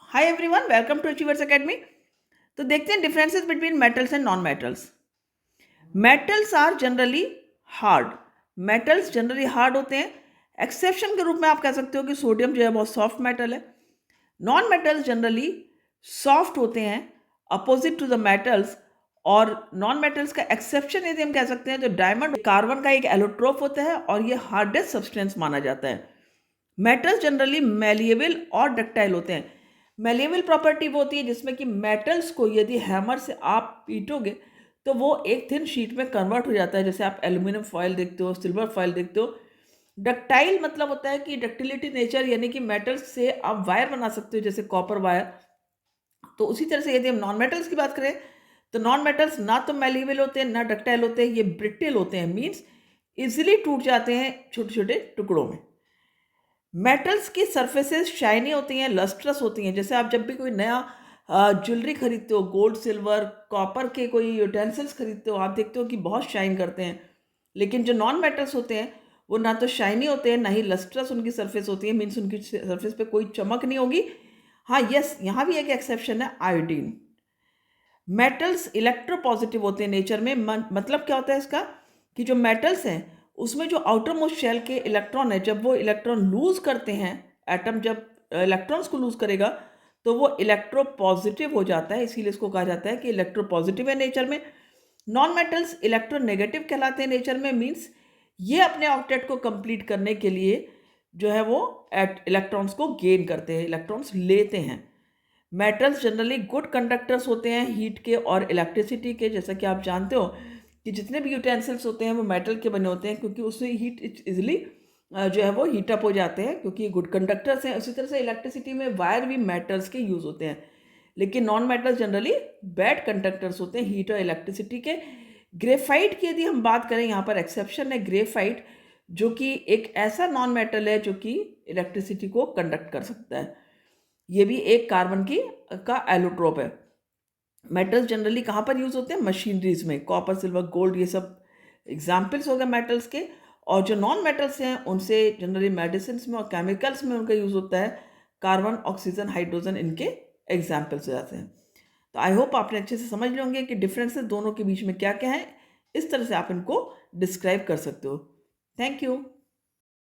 Hi everyone, welcome to achievers academy. तो देखते हैं differences between metals and non metals. Metals are generally hard. Metals generally hard होते हैं। Exception के रूप में आप कह सकते हो कि सोडियम जो है बहुत सॉफ्ट मेटल है। नॉन मेटल्स जनरली सॉफ्ट होते हैं अपोजिट टू द मेटल्स। और नॉन मेटल्स का एक्सेप्शन यदि हम कह सकते हैं तो डायमंड कार्बन का एक एलोट्रोप होता है और ये हार्डेस्ट सब्सटेंस माना जाता है। मेटल्स जनरली मेलिएबल और डक्टाइल होते हैं। मेलिएबल प्रॉपर्टी वो होती है जिसमें कि मेटल्स को यदि हैमर से आप पीटोगे तो वो एक थिन शीट में कन्वर्ट हो जाता है, जैसे आप एल्यूमिनियम फॉयल देखते हो, सिल्वर फॉयल देखते हो। डक्टाइल मतलब होता है कि डक्टिलिटी नेचर, यानी कि मेटल्स से आप वायर बना सकते हो जैसे कॉपर वायर। तो उसी तरह से यदि हम नॉन मेटल्स की बात करें तो नॉन मेटल्स ना तो मेलिएबल होते हैं ना डक्टाइल होते हैं, ये ब्रिटिल होते हैं, मीन्स इजिली टूट जाते हैं छोटे छोटे टुकड़ों में। मेटल्स की सरफेसेस शाइनी होती हैं, लस्ट्रस होती हैं। जैसे आप जब भी कोई नया ज्वेलरी खरीदते हो, गोल्ड सिल्वर कॉपर के कोई यूटेंसिल्स खरीदते हो, आप देखते हो कि बहुत शाइन करते हैं। लेकिन जो नॉन मेटल्स होते हैं वो ना तो शाइनी होते हैं ना ही लस्ट्रस उनकी सरफेस होती है, मीन्स उनकी सरफेस पे कोई चमक नहीं होगी। हाँ यस, यहाँ भी एक एक्सेप्शन है, आयोडीन। मेटल्स इलेक्ट्रोपॉजिटिव होते हैं नेचर में। मतलब क्या होता है इसका कि जो मेटल्स हैं उसमें जो आउटर मोस्ट शेल के इलेक्ट्रॉन है, जब वो इलेक्ट्रॉन लूज करते हैं, एटम जब इलेक्ट्रॉन्स को लूज करेगा तो वो इलेक्ट्रोपॉजिटिव हो जाता है, इसीलिए इसको कहा जाता है कि इलेक्ट्रोपॉजिटिव है नेचर में। नॉन मेटल्स इलेक्ट्रोनेगेटिव कहलाते हैं नेचर में, मीन्स ये अपने ऑक्टेट को कंप्लीट करने के लिए जो है वो इलेक्ट्रॉन्स को गेन करते हैं, इलेक्ट्रॉन्स लेते हैं। मेटल्स जनरली गुड कंडक्टर्स होते हैं हीट के और इलेक्ट्रिसिटी के। जैसा कि आप जानते हो कि जितने भी यूटेंसिल्स होते हैं वो मेटल के बने होते हैं, क्योंकि उससे हीट इजिली जो है वो हीटअप हो जाते हैं, क्योंकि ये गुड कंडक्टर्स हैं। उसी तरह से इलेक्ट्रिसिटी में वायर भी मेटल्स के यूज़ होते हैं। लेकिन non metals generally bad conductors होते हैं हीट और इलेक्ट्रिसिटी के। ग्रेफाइट की यदि हम बात करें, यहाँ पर एक्सेप्शन है ग्रेफाइट, जो कि एक ऐसा नॉन मेटल है जो कि इलेक्ट्रिसिटी को कंडक्ट कर सकता है। ये भी एक कार्बन की का एलोट्रोप है। मेटल्स जनरली कहाँ पर यूज़ होते हैं? मशीनरीज में, कॉपर सिल्वर गोल्ड, ये सब एग्जाम्पल्स हो गए मेटल्स के। और जो नॉन मेटल्स हैं उनसे जनरली मेडिसिन में और केमिकल्स में उनका यूज़ होता है। कार्बन, ऑक्सीजन, हाइड्रोजन इनके एग्जाम्पल्स हो जाते हैं। तो आई होप आपने अच्छे से समझ लिए होंगे कि डिफरेंसेस दोनों के बीच में क्या क्या है। इस तरह से आप इनको डिस्क्राइब कर सकते हो। Thank you.